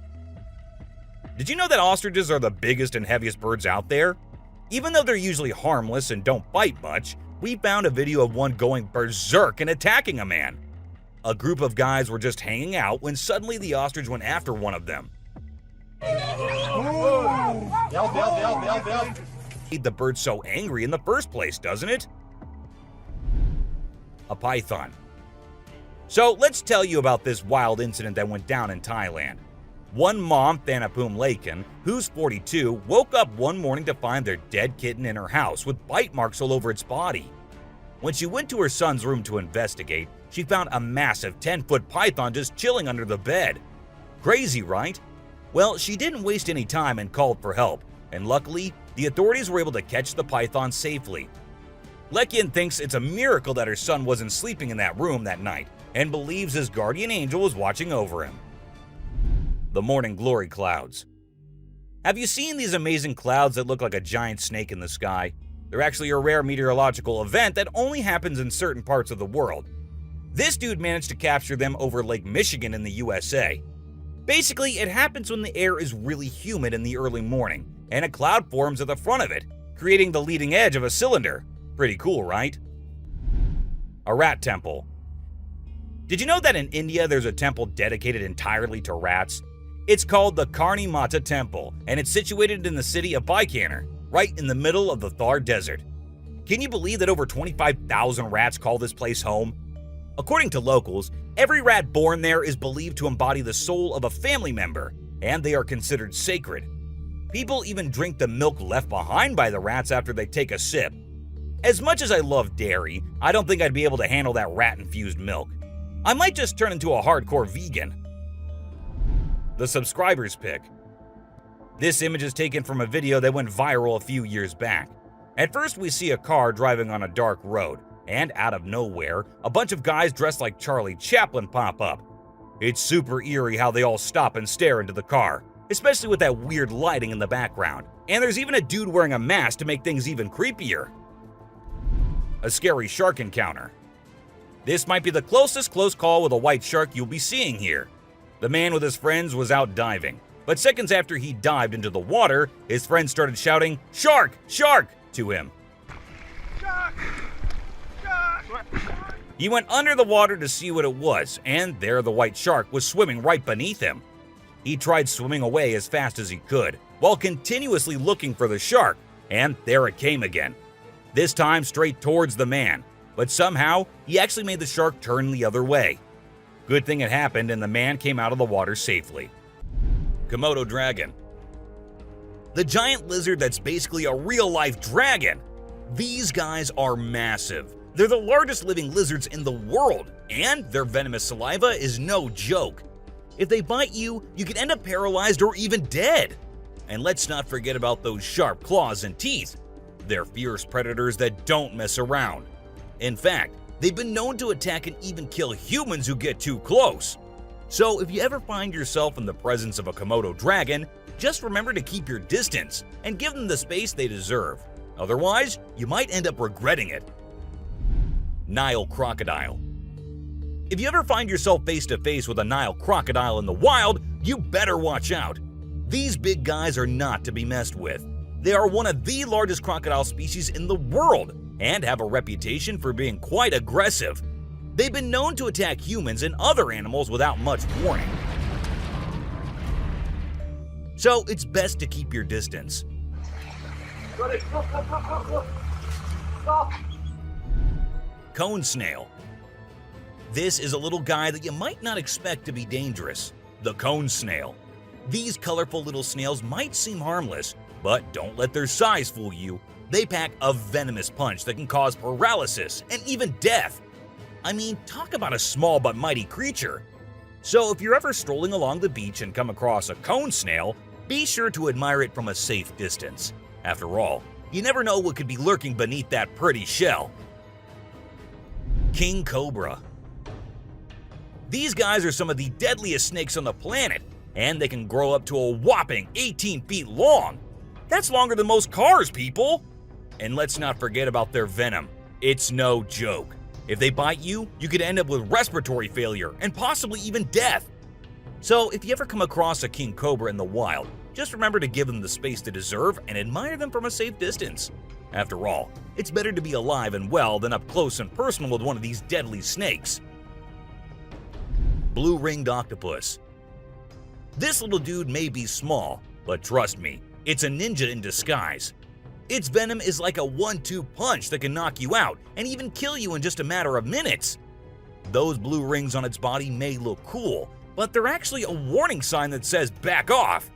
Did you know that ostriches are the biggest and heaviest birds out there? Even though they're usually harmless and don't bite much, we found a video of one going berserk and attacking a man. A group of guys were just hanging out when suddenly the ostrich went after one of them. Made the bird so angry in the first place, doesn't it? A python. So let's tell you about this wild incident that went down in Thailand. One mom, Thanapum Laken, who's 42, woke up one morning to find their dead kitten in her house with bite marks all over its body. When she went to her son's room to investigate, she found a massive 10-foot python just chilling under the bed. Crazy, right? Well, she didn't waste any time and called for help, and luckily, the authorities were able to catch the python safely. Lekian thinks it's a miracle that her son wasn't sleeping in that room that night, and believes his guardian angel was watching over him. The morning glory clouds. Have you seen these amazing clouds that look like a giant snake in the sky? They're actually a rare meteorological event that only happens in certain parts of the world. This dude managed to capture them over Lake Michigan in the USA. Basically, it happens when the air is really humid in the early morning, and a cloud forms at the front of it, creating the leading edge of a cylinder. Pretty cool, right? A rat temple. Did you know that in India there's a temple dedicated entirely to rats? It's called the Karni Mata Temple, and it's situated in the city of Bikaner, right in the middle of the Thar Desert. Can you believe that over 25,000 rats call this place home? According to locals, every rat born there is believed to embody the soul of a family member, and they are considered sacred. People even drink the milk left behind by the rats after they take a sip. As much as I love dairy, I don't think I'd be able to handle that rat-infused milk. I might just turn into a hardcore vegan. The subscribers pick. This image is taken from a video that went viral a few years back. At first we see a car driving on a dark road, and out of nowhere, a bunch of guys dressed like Charlie Chaplin pop up. It's super eerie how they all stop and stare into the car, especially with that weird lighting in the background. And there's even a dude wearing a mask to make things even creepier. A scary shark encounter. This might be the closest close call with a white shark you'll be seeing here. The man with his friends was out diving, but seconds after he dived into the water, his friends started shouting, "Shark! Shark!" to him. Shark! Shark! He went under the water to see what it was, and there the white shark was swimming right beneath him. He tried swimming away as fast as he could, while continuously looking for the shark, and there it came again. This time straight towards the man, but somehow he actually made the shark turn the other way. Good thing it happened and the man came out of the water safely. Komodo dragon. The giant lizard that's basically a real-life dragon. These guys are massive. They're the largest living lizards in the world, and their venomous saliva is no joke. If they bite you, you can end up paralyzed or even dead. And let's not forget about those sharp claws and teeth. They're fierce predators that don't mess around. In fact, they've been known to attack and even kill humans who get too close. So if you ever find yourself in the presence of a Komodo dragon, just remember to keep your distance and give them the space they deserve. Otherwise, you might end up regretting it. Nile crocodile. If you ever find yourself face to face with a Nile crocodile in the wild, you better watch out. These big guys are not to be messed with. They are one of the largest crocodile species in the world and have a reputation for being quite aggressive. They've been known to attack humans and other animals without much warning. So it's best to keep your distance. Cone snail. This is a little guy that you might not expect to be dangerous. The cone snail. These colorful little snails might seem harmless, but don't let their size fool you. They pack a venomous punch that can cause paralysis and even death. I mean, talk about a small but mighty creature. So if you're ever strolling along the beach and come across a cone snail, be sure to admire it from a safe distance. After all, you never know what could be lurking beneath that pretty shell. King cobra. These guys are some of the deadliest snakes on the planet, and they can grow up to a whopping 18 feet long. That's longer than most cars, people! And let's not forget about their venom. It's no joke. If they bite you, you could end up with respiratory failure and possibly even death. So if you ever come across a king cobra in the wild, just remember to give them the space they deserve and admire them from a safe distance. After all, it's better to be alive and well than up close and personal with one of these deadly snakes. Blue-ringed octopus. This little dude may be small, but trust me, it's a ninja in disguise. Its venom is like a 1-2 punch that can knock you out and even kill you in just a matter of minutes. Those blue rings on its body may look cool, but they're actually a warning sign that says back off.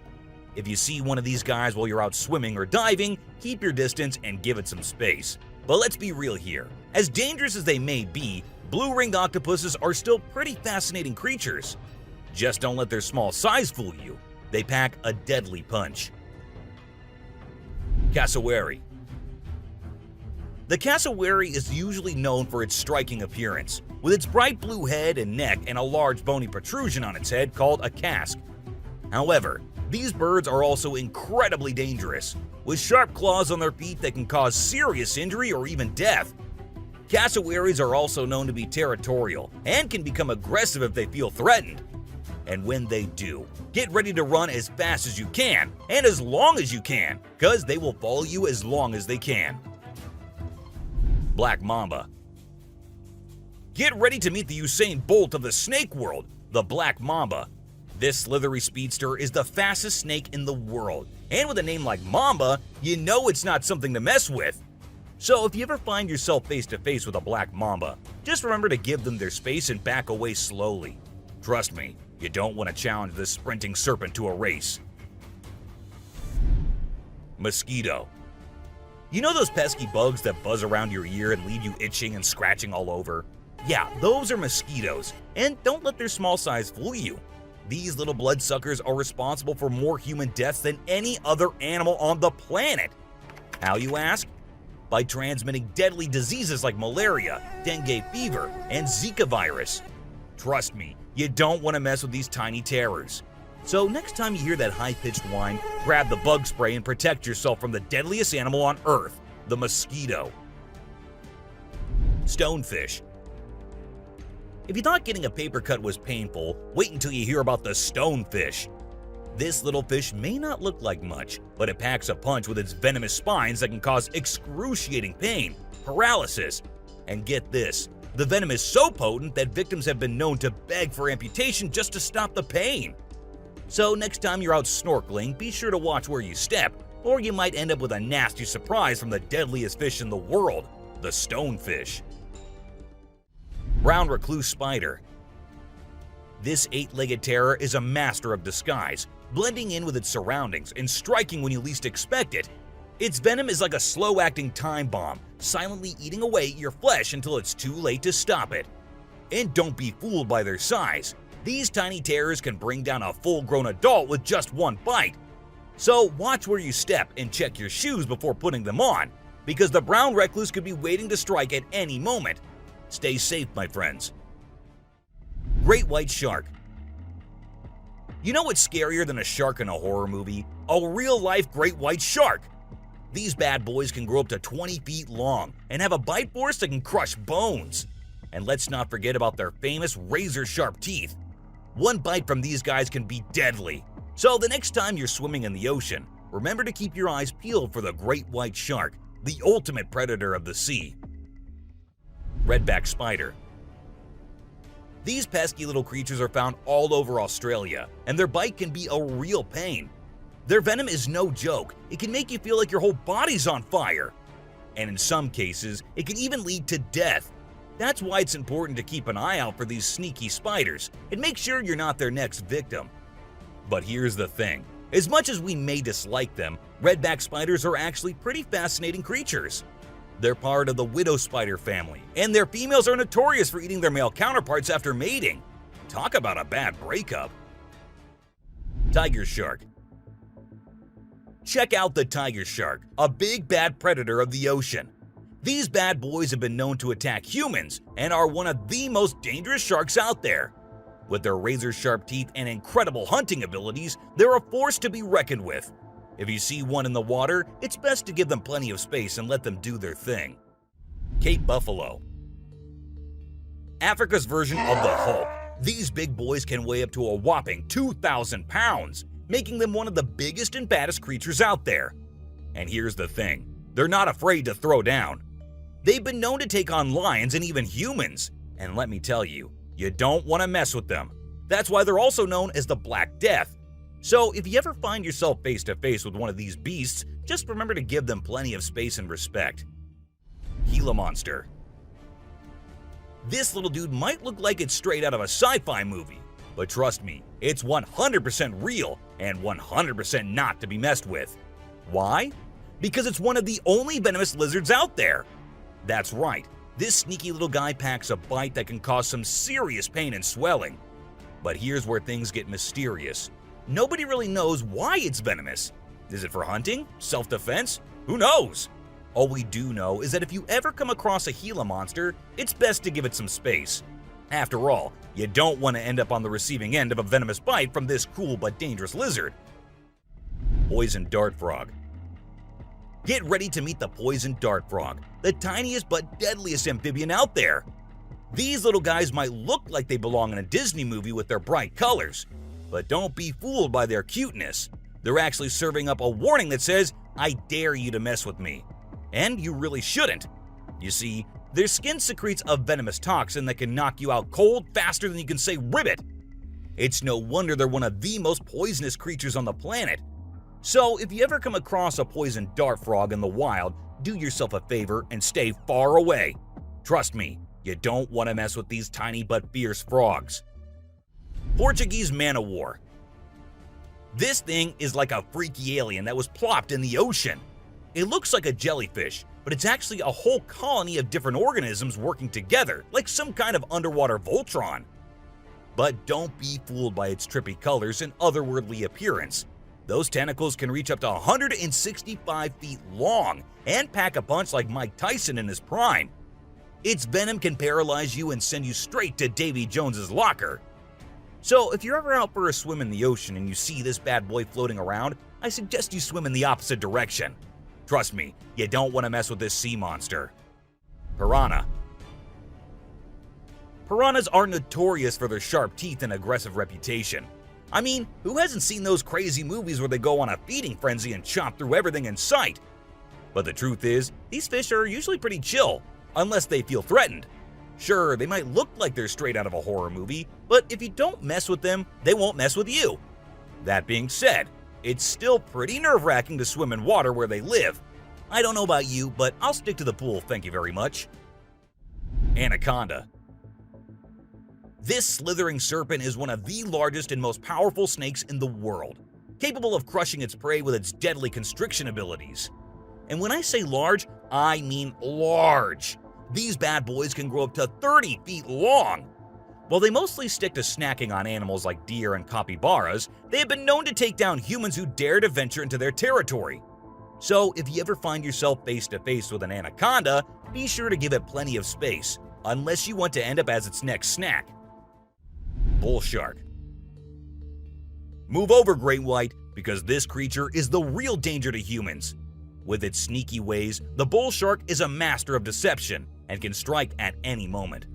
If you see one of these guys while you're out swimming or diving, keep your distance and give it some space. But let's be real here. As dangerous as they may be, blue-ringed octopuses are still pretty fascinating creatures. Just don't let their small size fool you. They pack a deadly punch. Cassowary. The cassowary is usually known for its striking appearance, with its bright blue head and neck and a large bony protrusion on its head called a casque. However, these birds are also incredibly dangerous, with sharp claws on their feet that can cause serious injury or even death. Cassowaries are also known to be territorial and can become aggressive if they feel threatened. And when they do, get ready to run as fast as you can and as long as you can, because they will follow you as long as they can. Black mamba. Get ready to meet the Usain Bolt of the snake world, the black mamba. This slithery speedster is the fastest snake in the world, and with a name like Mamba, you know it's not something to mess with. So if you ever find yourself face to face with a black mamba, just remember to give them their space and back away slowly. Trust me, you don't want to challenge this sprinting serpent to a race. Mosquito. You know those pesky bugs that buzz around your ear and leave you itching and scratching all over? Yeah, those are mosquitoes, and don't let their small size fool you. These little bloodsuckers are responsible for more human deaths than any other animal on the planet. How, you ask? By transmitting deadly diseases like malaria, dengue fever, and Zika virus. Trust me, you don't want to mess with these tiny terrors. So next time you hear that high-pitched whine, grab the bug spray and protect yourself from the deadliest animal on Earth, the mosquito. Stonefish. If you thought getting a paper cut was painful, wait until you hear about the stonefish. This little fish may not look like much, but it packs a punch with its venomous spines that can cause excruciating pain, paralysis, and get this, the venom is so potent that victims have been known to beg for amputation just to stop the pain. So next time you're out snorkeling, be sure to watch where you step, or you might end up with a nasty surprise from the deadliest fish in the world, the stonefish. Brown recluse spider. This 8-legged terror is a master of disguise, blending in with its surroundings and striking when you least expect it. Its venom is like a slow-acting time bomb, silently eating away at your flesh until it's too late to stop it. And don't be fooled by their size. These tiny terrors can bring down a full-grown adult with just one bite. So watch where you step and check your shoes before putting them on, because the brown recluse could be waiting to strike at any moment. Stay safe, my friends. Great white shark. You know what's scarier than a shark in a horror movie? A real-life great white shark. These bad boys can grow up to 20 feet long and have a bite force that can crush bones. And let's not forget about their famous razor-sharp teeth. One bite from these guys can be deadly. So the next time you're swimming in the ocean, remember to keep your eyes peeled for the great white shark, the ultimate predator of the sea. Redback spider. These pesky little creatures are found all over Australia, and their bite can be a real pain. Their venom is no joke. It can make you feel like your whole body's on fire. And in some cases, it can even lead to death. That's why it's important to keep an eye out for these sneaky spiders and make sure you're not their next victim. But here's the thing. As much as we may dislike them, redback spiders are actually pretty fascinating creatures. They're part of the widow spider family, and their females are notorious for eating their male counterparts after mating. Talk about a bad breakup. Tiger shark. Check out the tiger shark, a big bad predator of the ocean. These bad boys have been known to attack humans and are one of the most dangerous sharks out there. With their razor-sharp teeth and incredible hunting abilities, they're a force to be reckoned with. If you see one in the water, it's best to give them plenty of space and let them do their thing. Cape buffalo. Africa's version of the Hulk. These big boys can weigh up to a whopping 2,000 pounds, making them one of the biggest and baddest creatures out there. And here's the thing, they're not afraid to throw down. They've been known to take on lions and even humans, and let me tell you, you don't want to mess with them. That's why they're also known as the Black Death. So if you ever find yourself face to face with one of these beasts, just remember to give them plenty of space and respect. Gila monster. This little dude might look like it's straight out of a sci-fi movie, but trust me, it's 100% real and 100% not to be messed with. Why? Because it's one of the only venomous lizards out there. That's right, this sneaky little guy packs a bite that can cause some serious pain and swelling. But here's where things get mysterious. Nobody really knows why it's venomous. Is it for hunting? Self-defense? Who knows? All we do know is that if you ever come across a Gila monster, it's best to give it some space. After all, you don't want to end up on the receiving end of a venomous bite from this cool but dangerous lizard. Poison dart frog. Get ready to meet the poison dart frog, the tiniest but deadliest amphibian out there. These little guys might look like they belong in a Disney movie with their bright colors, but don't be fooled by their cuteness. They're actually serving up a warning that says, "I dare you to mess with me." And you really shouldn't. You see, their skin secretes a venomous toxin that can knock you out cold faster than you can say ribbit. It's no wonder they're one of the most poisonous creatures on the planet. So if you ever come across a poison dart frog in the wild, do yourself a favor and stay far away. Trust me, you don't want to mess with these tiny but fierce frogs. Portuguese man-o-war. This thing is like a freaky alien that was plopped in the ocean. It looks like a jellyfish, but it's actually a whole colony of different organisms working together, like some kind of underwater Voltron. But don't be fooled by its trippy colors and otherworldly appearance. Those tentacles can reach up to 165 feet long and pack a punch like Mike Tyson in his prime. Its venom can paralyze you and send you straight to Davy Jones's locker. So if you're ever out for a swim in the ocean and you see this bad boy floating around, I suggest you swim in the opposite direction. Trust me, you don't want to mess with this sea monster. Piranha. Piranhas are notorious for their sharp teeth and aggressive reputation. I mean, who hasn't seen those crazy movies where they go on a feeding frenzy and chomp through everything in sight? But the truth is, these fish are usually pretty chill, unless they feel threatened. Sure, they might look like they're straight out of a horror movie, but if you don't mess with them, they won't mess with you. That being said, it's still pretty nerve-wracking to swim in water where they live. I don't know about you, but I'll stick to the pool, thank you very much. Anaconda. This slithering serpent is one of the largest and most powerful snakes in the world, capable of crushing its prey with its deadly constriction abilities. And when I say large, I mean large. These bad boys can grow up to 30 feet long. While they mostly stick to snacking on animals like deer and capybaras, they have been known to take down humans who dare to venture into their territory. So if you ever find yourself face to face with an anaconda, be sure to give it plenty of space, unless you want to end up as its next snack. Bull shark. Move over, great white, because this creature is the real danger to humans. With its sneaky ways, the bull shark is a master of deception and can strike at any moment.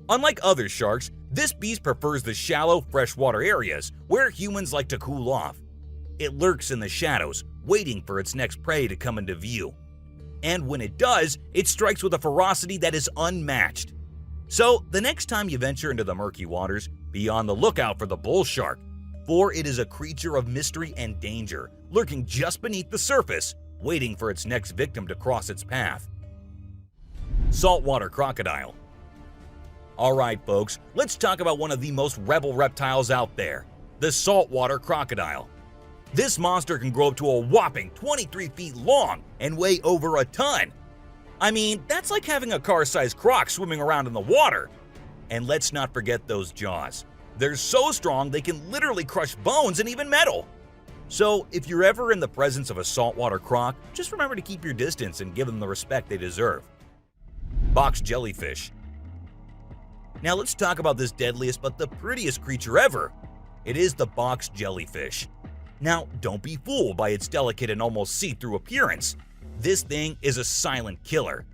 Unlike other sharks, this beast prefers the shallow, freshwater areas where humans like to cool off. It lurks in the shadows, waiting for its next prey to come into view. And when it does, it strikes with a ferocity that is unmatched. So, the next time you venture into the murky waters, be on the lookout for the bull shark, for it is a creature of mystery and danger, lurking just beneath the surface, waiting for its next victim to cross its path. Saltwater crocodile. Alright folks, let's talk about one of the most rebel reptiles out there, the saltwater crocodile. This monster can grow up to a whopping 23 feet long and weigh over a ton. I mean, that's like having a car-sized croc swimming around in the water. And let's not forget those jaws. They're so strong they can literally crush bones and even metal. So if you're ever in the presence of a saltwater croc, just remember to keep your distance and give them the respect they deserve. Box jellyfish. Now let's talk about this deadliest but the prettiest creature ever. It is the box jellyfish. Now don't be fooled by its delicate and almost see-through appearance. This thing is a silent killer.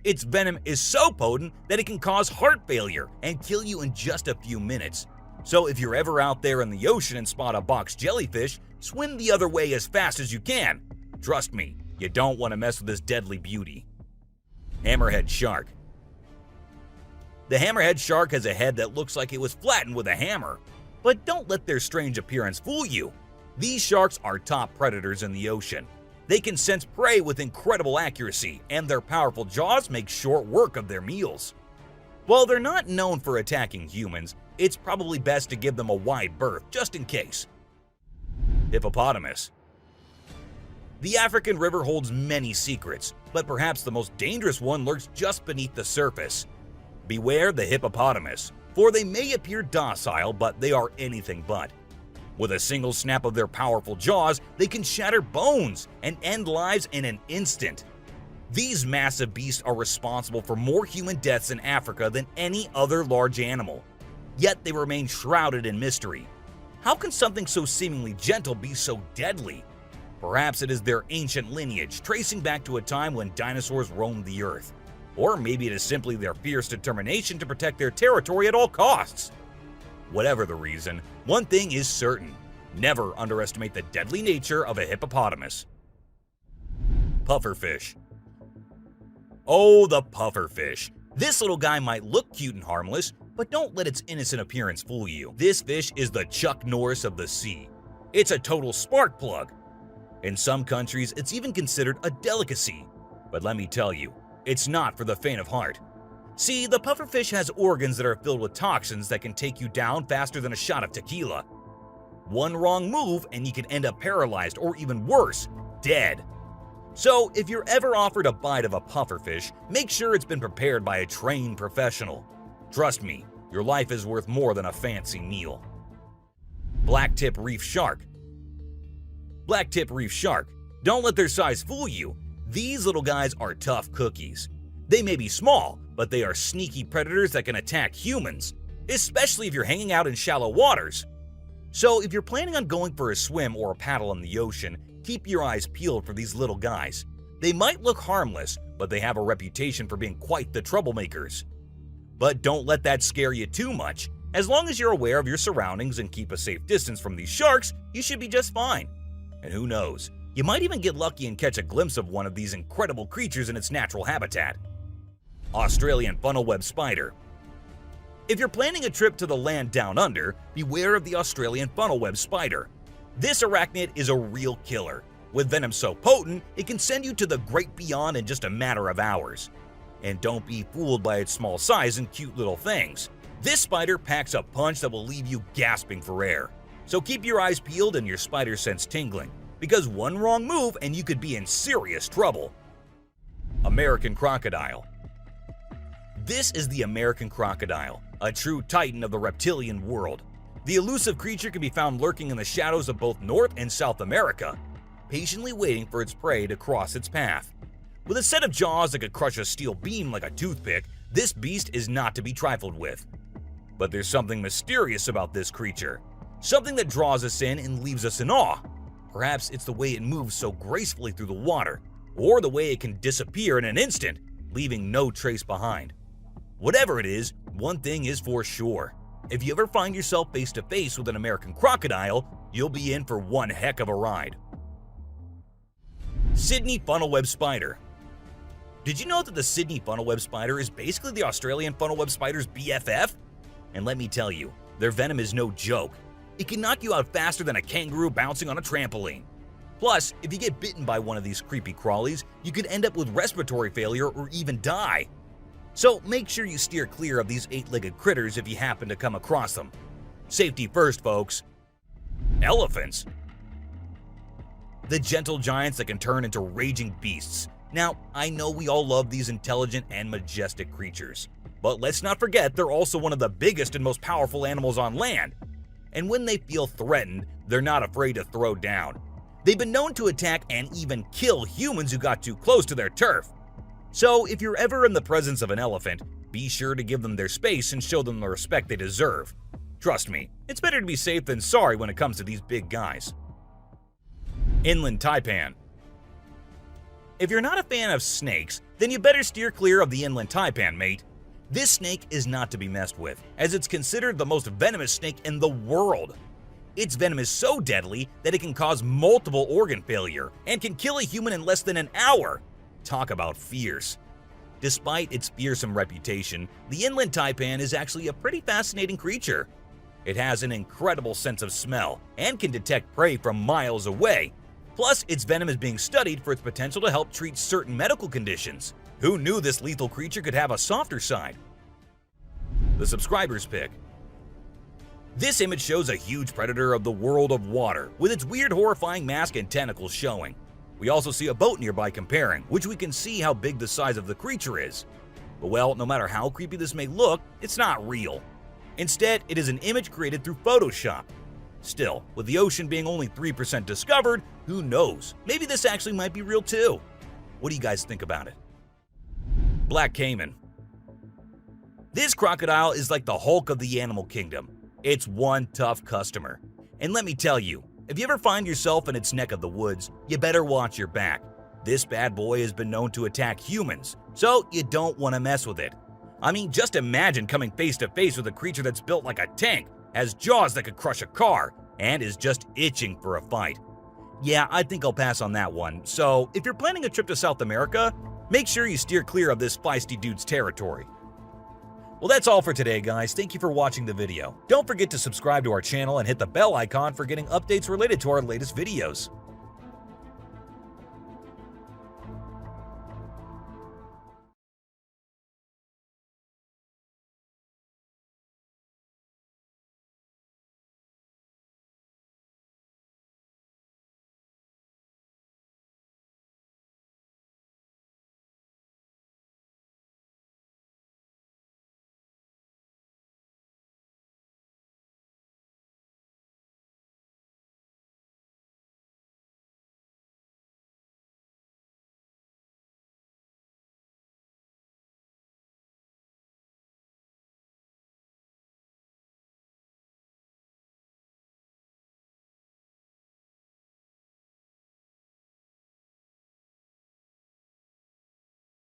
Its venom is so potent that it can cause heart failure and kill you in just a few minutes. So if you're ever out there in the ocean and spot a box jellyfish, swim the other way as fast as you can. Trust me, you don't want to mess with this deadly beauty. Hammerhead shark. The hammerhead shark has a head that looks like it was flattened with a hammer. But don't let their strange appearance fool you. These sharks are top predators in the ocean. They can sense prey with incredible accuracy, and their powerful jaws make short work of their meals. While they're not known for attacking humans, it's probably best to give them a wide berth just in case. Hippopotamus. The African river holds many secrets, but perhaps the most dangerous one lurks just beneath the surface. Beware the hippopotamus, for they may appear docile, but they are anything but. With a single snap of their powerful jaws, they can shatter bones and end lives in an instant. These massive beasts are responsible for more human deaths in Africa than any other large animal. Yet they remain shrouded in mystery. How can something so seemingly gentle be so deadly? Perhaps it is their ancient lineage, tracing back to a time when dinosaurs roamed the earth. Or maybe it is simply their fierce determination to protect their territory at all costs. Whatever the reason, one thing is certain: never underestimate the deadly nature of a hippopotamus. Pufferfish. Oh, the pufferfish. This little guy might look cute and harmless, but don't let its innocent appearance fool you. This fish is the Chuck Norris of the sea. It's a total spark plug. In some countries, it's even considered a delicacy. But let me tell you, it's not for the faint of heart. See, the pufferfish has organs that are filled with toxins that can take you down faster than a shot of tequila. One wrong move and you can end up paralyzed or even worse, dead. So if you're ever offered a bite of a pufferfish, make sure it's been prepared by a trained professional. Trust me, your life is worth more than a fancy meal. Blacktip reef shark. Blacktip reef shark. Don't let their size fool you. These little guys are tough cookies. They may be small, but they are sneaky predators that can attack humans, especially if you're hanging out in shallow waters. So if you're planning on going for a swim or a paddle in the ocean, keep your eyes peeled for these little guys. They might look harmless, but they have a reputation for being quite the troublemakers. But don't let that scare you too much. As long as you're aware of your surroundings and keep a safe distance from these sharks, you should be just fine. And who knows, you might even get lucky and catch a glimpse of one of these incredible creatures in its natural habitat. Australian funnel-web spider. If you're planning a trip to the land down under, beware of the Australian funnel-web spider. This arachnid is a real killer. With venom so potent, it can send you to the great beyond in just a matter of hours. And don't be fooled by its small size and cute little things. This spider packs a punch that will leave you gasping for air. So keep your eyes peeled and your spider sense tingling, because one wrong move and you could be in serious trouble. American crocodile. This is the American crocodile, a true titan of the reptilian world. The elusive creature can be found lurking in the shadows of both North and South America, patiently waiting for its prey to cross its path. With a set of jaws that could crush a steel beam like a toothpick, this beast is not to be trifled with. But there's something mysterious about this creature, something that draws us in and leaves us in awe. Perhaps it's the way it moves so gracefully through the water, or the way it can disappear in an instant, leaving no trace behind. Whatever it is, one thing is for sure. If you ever find yourself face to face with an American crocodile, you'll be in for one heck of a ride. Sydney funnel-web spider. Did you know that the Sydney funnel-web spider is basically the Australian funnel-web spider's BFF? And let me tell you, their venom is no joke. It can knock you out faster than a kangaroo bouncing on a trampoline. Plus, if you get bitten by one of these creepy crawlies, you could end up with respiratory failure or even die. So make sure you steer clear of these 8-legged critters if you happen to come across them. Safety first, folks. Elephants. The gentle giants that can turn into raging beasts. Now, I know we all love these intelligent and majestic creatures, but let's not forget they're also one of the biggest and most powerful animals on land. And when they feel threatened, they're not afraid to throw down. They've been known to attack and even kill humans who got too close to their turf. So if you're ever in the presence of an elephant, be sure to give them their space and show them the respect they deserve. Trust me, it's better to be safe than sorry when it comes to these big guys. Inland taipan. If you're not a fan of snakes, then you better steer clear of the inland taipan, mate. This snake is not to be messed with, as it's considered the most venomous snake in the world. Its venom is so deadly that it can cause multiple organ failure and can kill a human in less than an hour. Talk about fierce. Despite its fearsome reputation, the inland taipan is actually a pretty fascinating creature. It has an incredible sense of smell and can detect prey from miles away. Plus, its venom is being studied for its potential to help treat certain medical conditions. Who knew this lethal creature could have a softer side? The subscriber's pick. This image shows a huge predator of the world of water, with its weird horrifying mask and tentacles showing. We also see a boat nearby comparing, which we can see how big the size of the creature is. But well, no matter how creepy this may look, it's not real. Instead, it is an image created through Photoshop. Still, with the ocean being only 3% discovered, who knows? Maybe this actually might be real too. What do you guys think about it? Black caiman. This crocodile is like the Hulk of the animal kingdom. It's one tough customer. And let me tell you, if you ever find yourself in its neck of the woods, you better watch your back. This bad boy has been known to attack humans, so you don't want to mess with it. I mean, just imagine coming face to face with a creature that's built like a tank, has jaws that could crush a car, and is just itching for a fight. Yeah, I think I'll pass on that one. So, if you're planning a trip to South America, make sure you steer clear of this feisty dude's territory. Well, that's all for today, guys. Thank you for watching the video. Don't forget to subscribe to our channel and hit the bell icon for getting updates related to our latest videos.